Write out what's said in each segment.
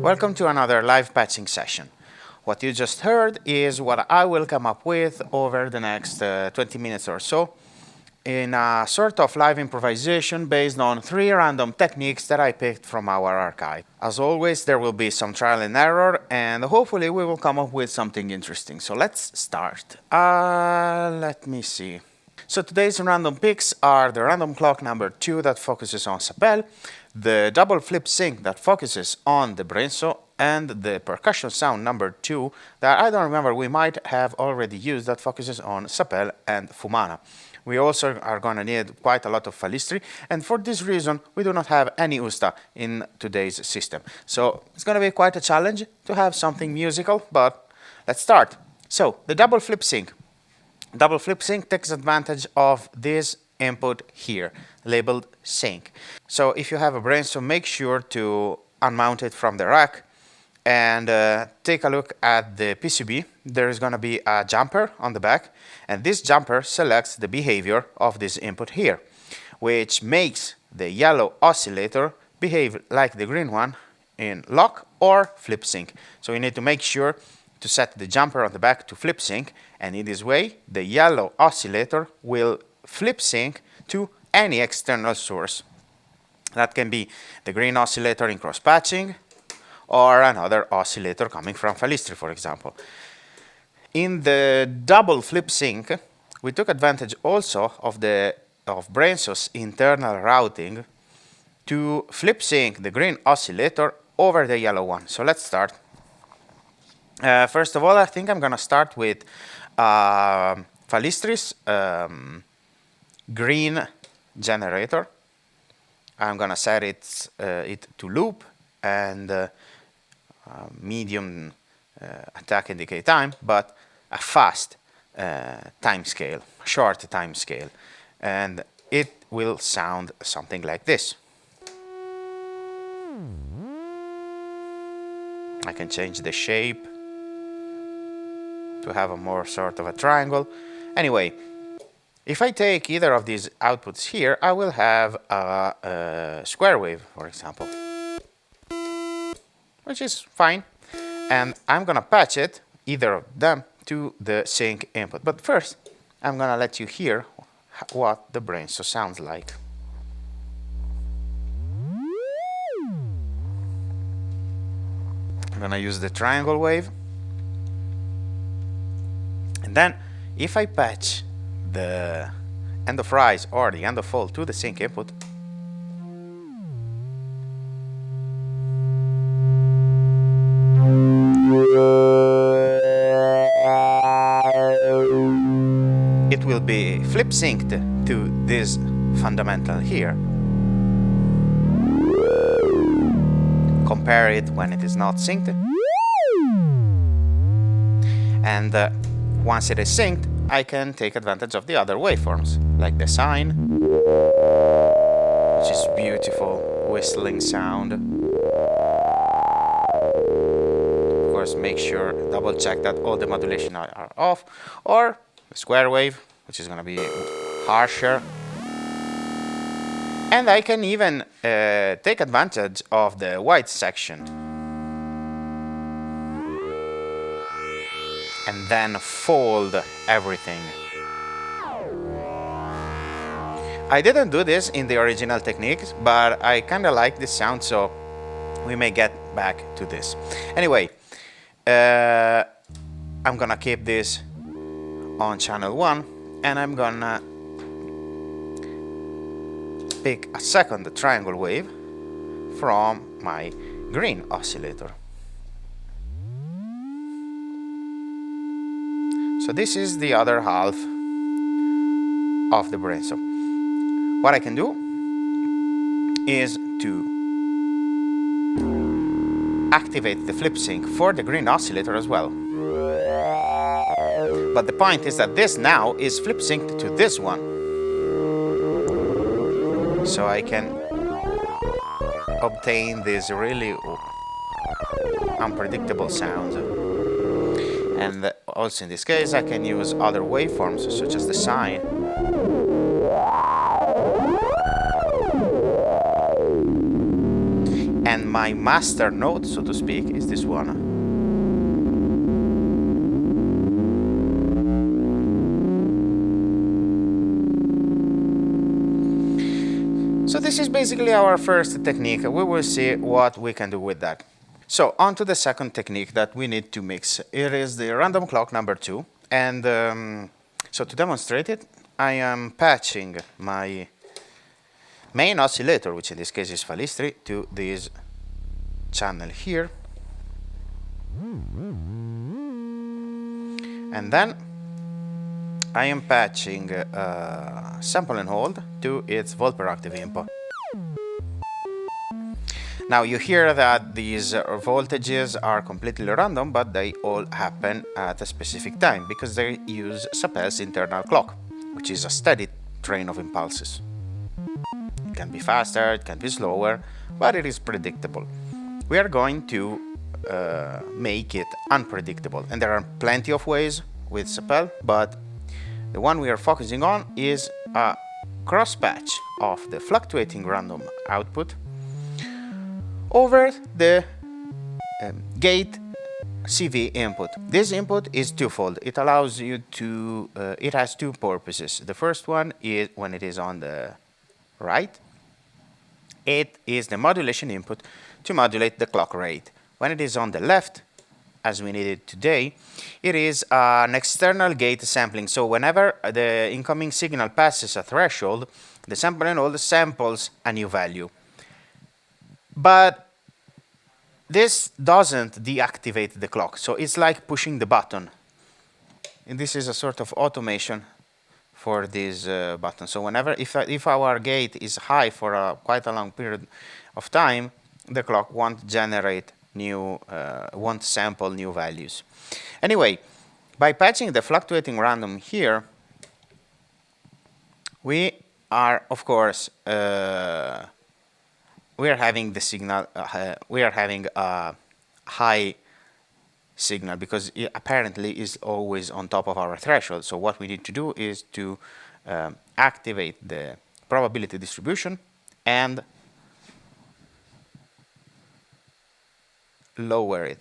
Welcome to another live patching session. What you just heard is what I will come up with over the next 20 minutes or so in a sort of live improvisation based on 3 random techniques that I picked from our archive. As always, there will be some trial and error, and hopefully we will come up with something interesting. So let's start. Let me see. So today's random picks are the random clock number 2 that focuses on SAPÈL, the double flip sync that focuses on the BRENSO, and the percussion sound number 2 that I don't remember, we might have already used, that focuses on SAPÈL and FUMANA. We also are going to need quite a lot of falistri, and for this reason we do not have any usta in today's system. So it's going to be quite a challenge to have something musical, but let's start. So the double flip sync. Double flip sync takes advantage of this input here, labeled sync. So if you have a BRENSO, make sure to unmount it from the rack and take a look at the PCB. There is going to be a jumper on the back, and this jumper selects the behavior of this input here, which makes the yellow oscillator behave like the green one in lock or flip sync. So you need to make sure to set the jumper on the back to flip sync, and in this way the yellow oscillator will flip sync to any external source. That can be the green oscillator in cross patching or another oscillator coming from falistri, for example. In the double flip sync, we took advantage also of BRENSO's internal routing to flip sync the green oscillator over the yellow one. So let's start. First of all, I think I'm going to start with falistri's green generator. I'm going to set it to loop and medium attack and decay time, but a fast time scale, short time scale, and it will sound something like this. I can change the shape to have a more sort of a triangle. Anyway, if I take either of these outputs here, I will have a square wave, for example, which is fine. And I'm going to patch it, either of them, to the sync input. But first, I'm going to let you hear what the BRENSO sounds like. I'm going to use the triangle wave. And then, if I patch the end of rise or the end of fall to the sync input, it will be flip synced to this fundamental here. Compare it when it is not synced. And once it is synced, I can take advantage of the other waveforms, like the sine, which is beautiful whistling sound. Of course, make sure, double check that all the modulation are off, or the square wave, which is going to be harsher. And I can even take advantage of the white section and then fold everything. I didn't do this in the original techniques, but I kind of like this sound, so we may get back to this. Anyway, I'm gonna keep this on channel 1, and I'm gonna pick a second triangle wave from my green oscillator. So this is the other half of the BRENSO. What I can do is to activate the flip sync for the green oscillator as well. But the point is that this now is flip synced to this one. So I can obtain this really unpredictable sound. And also in this case I can use other waveforms such as the sine. and my master node, so to speak, is this one. So this is basically our first technique. We will see what we can do with that. So on to the second technique that we need to mix. It is the random clock number 2. And so to demonstrate it, I am patching my main oscillator, which in this case is Falistri, to this channel here. And then I am patching sample and hold to its volt per octave input. Now you hear that these voltages are completely random, but they all happen at a specific time because they use SAPÈL's internal clock, which is a steady train of impulses. It can be faster, it can be slower, but it is predictable. We are going to make it unpredictable, and there are plenty of ways with SAPÈL, but the one we are focusing on is a cross patch of the fluctuating random output over the gate CV input. This input is twofold. It allows you to, it has two purposes. The first one is when it is on the right, it is the modulation input to modulate the clock rate. When it is on the left, as we need it today, it is an external gate sampling. So whenever the incoming signal passes a threshold, the sample and hold samples a new value. But this doesn't deactivate the clock, so it's like pushing the button. And this is a sort of automation for this button. So whenever, if our gate is high for quite a long period of time, the clock won't generate new, won't sample new values. Anyway, by patching the fluctuating random here, we are, of course, we are having the signal, we are having a high signal because it apparently is always on top of our threshold. So what we need to do is to activate the probability distribution and lower it.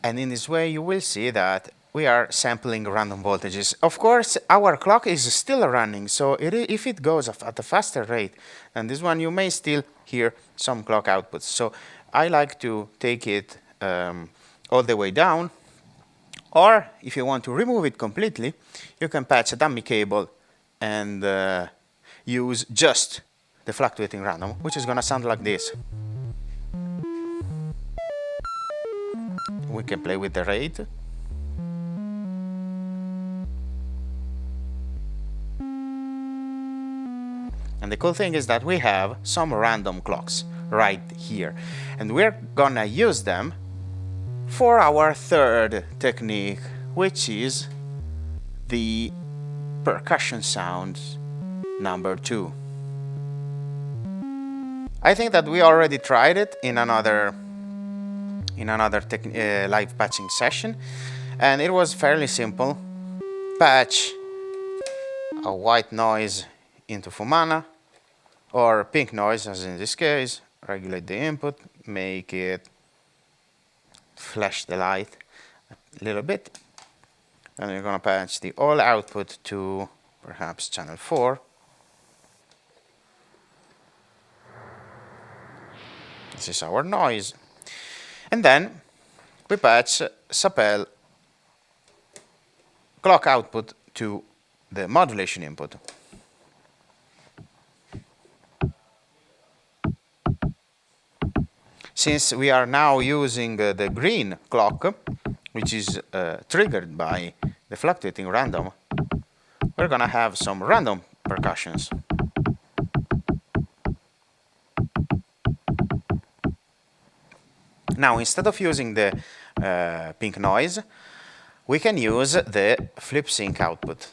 And in this way you will see that we are sampling random voltages. Of course, our clock is still running, so if it goes at a faster rate than this one, you may still hear some clock outputs. So I like to take it all the way down, or if you want to remove it completely, you can patch a dummy cable and use just the fluctuating random, which is going to sound like this. We can play with the rate. And the cool thing is that we have some random clocks right here. And we're gonna use them for our third technique, which is the percussion sounds number 2. I think that we already tried it in another live patching session, and it was fairly simple. Patch a white noise into FUMANA, or pink noise, as in this case. Regulate the input, make it flash the light a little bit. Then we're going to patch the all output to perhaps channel 4. This is our noise. And then we patch SAPÈL clock output to the modulation input. Since we are now using the green clock, which is triggered by the fluctuating random, we're going to have some random percussions. Now, instead of using the pink noise, we can use the flip sync output.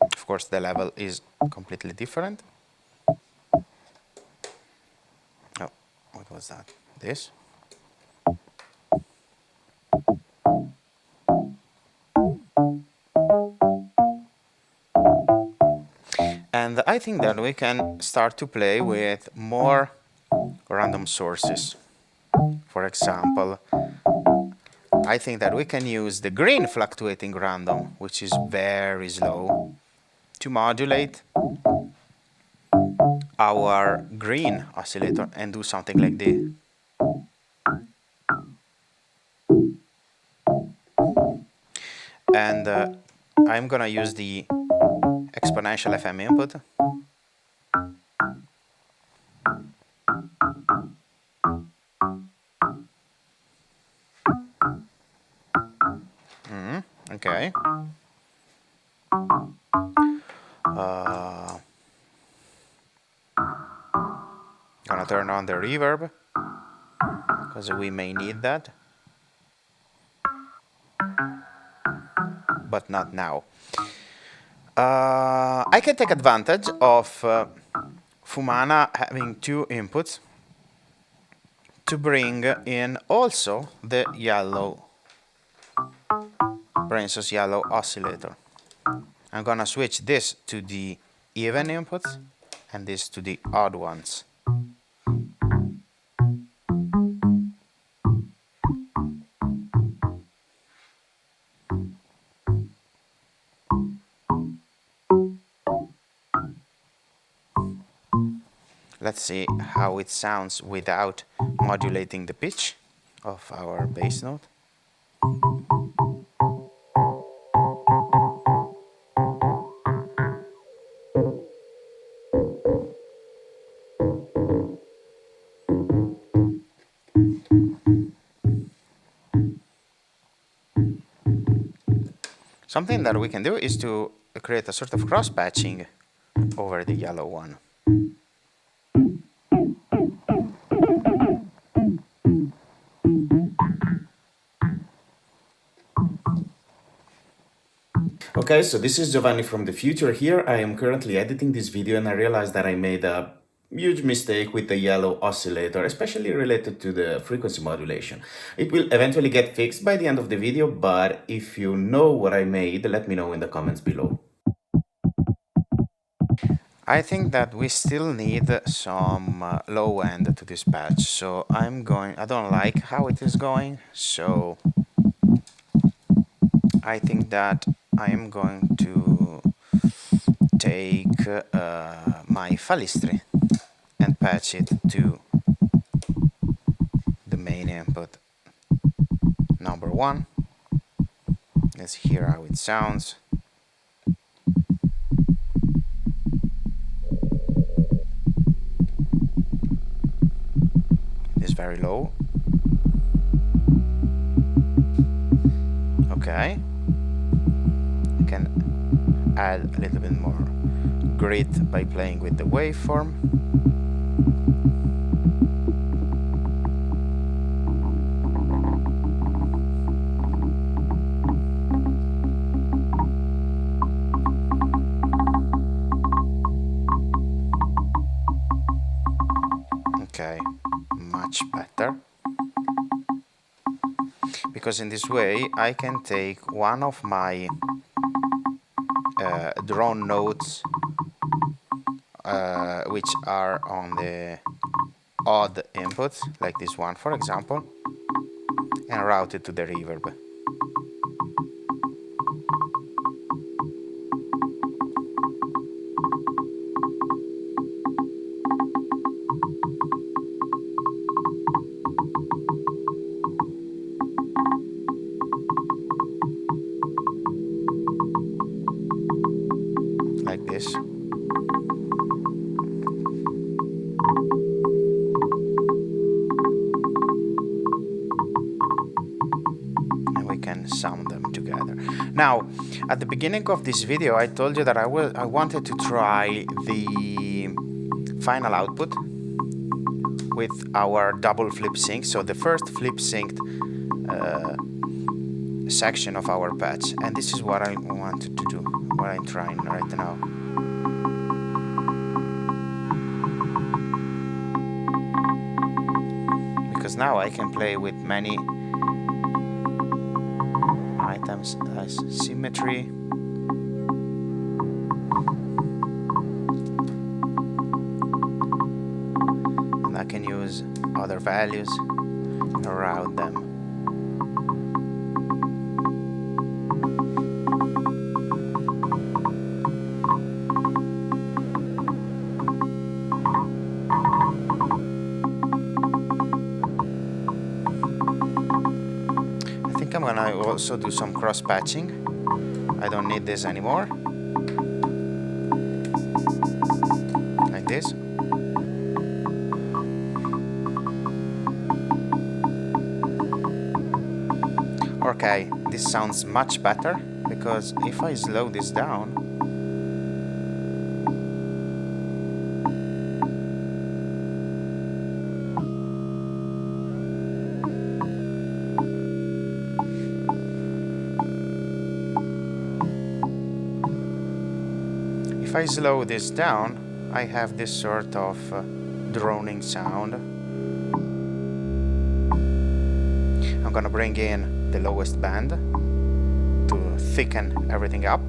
Of course, the level is completely different. Oh, what was that? This? And I think that we can start to play with more random sources. For example, I think that we can use the green fluctuating random, which is very slow, to modulate our green oscillator and do something like this. And I'm gonna use the exponential FM input. Okay. Gonna turn on the reverb because we may need that, but not now. I can take advantage of FUMANA having two inputs to bring in also the yellow BRENSO's yellow oscillator. I'm gonna switch this to the even inputs and this to the odd ones. Let's see how it sounds without modulating the pitch of our bass note. Something that we can do is to create a sort of cross-patching over the yellow one. Okay, so this is Giovanni from the future here. I am currently editing this video and I realized that I made a huge mistake with the yellow oscillator, especially related to the frequency modulation. It will eventually get fixed by the end of the video, but if you know what I made, let me know in the comments below. I think that we still need some low end to this patch, so I don't like how it is going, so I think that I am going to take my Falistri and patch it to the main input number 1. Let's hear how it sounds. It's very low. Okay. I can add a little bit more grit by playing with the waveform. Okay, much better. Because in this way I can take one of my drone notes which are on the odd inputs, like this one for example, and route it to the reverb. Like this. And we can sound them together. Now, at the beginning of this video, I told you that I wanted to try the final output with our double flip sync. So the first flip synced section of our patch, and this is what I wanted to do, what I'm trying right now. Because now I can play with many items as symmetry. values around them. I think I'm gonna also do some cross patching. I don't need this anymore. Like this. Okay, this sounds much better, because if I slow this down, I have this sort of droning sound. I'm gonna bring in the lowest band to thicken everything up.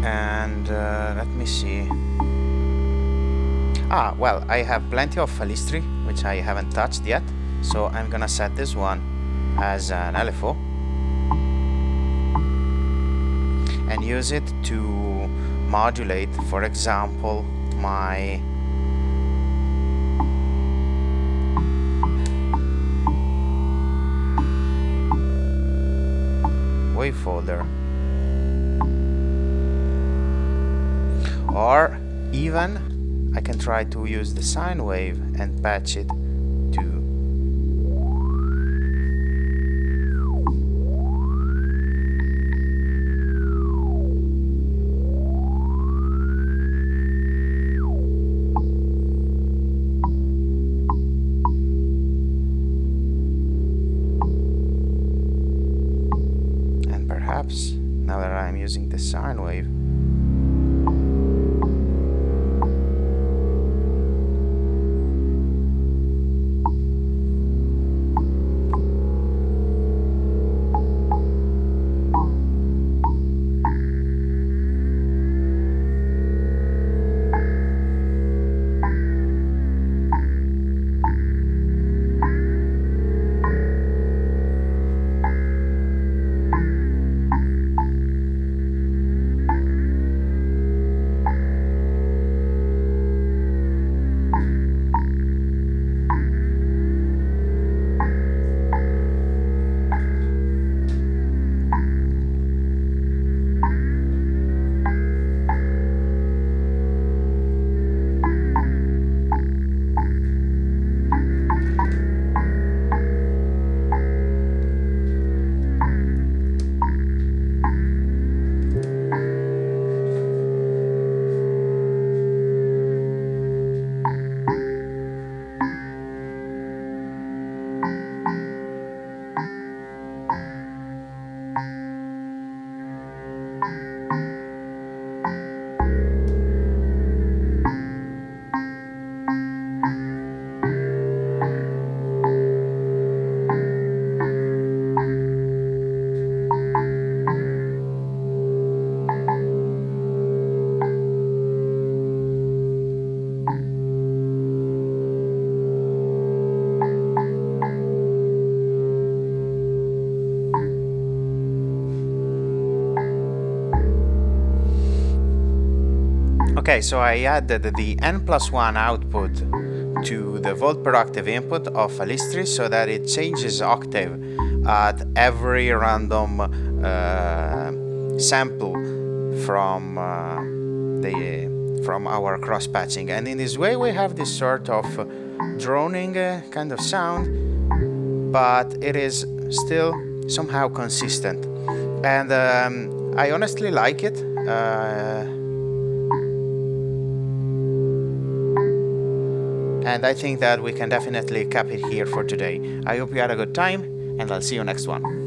And let me see. Well, I have plenty of Falistri, which I haven't touched yet, so I'm gonna set this one as an LFO and use it to modulate, for example, my wave folder, or even I can try to use the sine wave and patch it to and perhaps now that I'm using the sine wave, okay, so I added the n+1 output to the volt per octave input of Falistri so that it changes octave at every random sample from our cross patching, and in this way we have this sort of droning kind of sound, but it is still somehow consistent, and I honestly like it. And I think that we can definitely cap it here for today. I hope you had a good time, and I'll see you next one.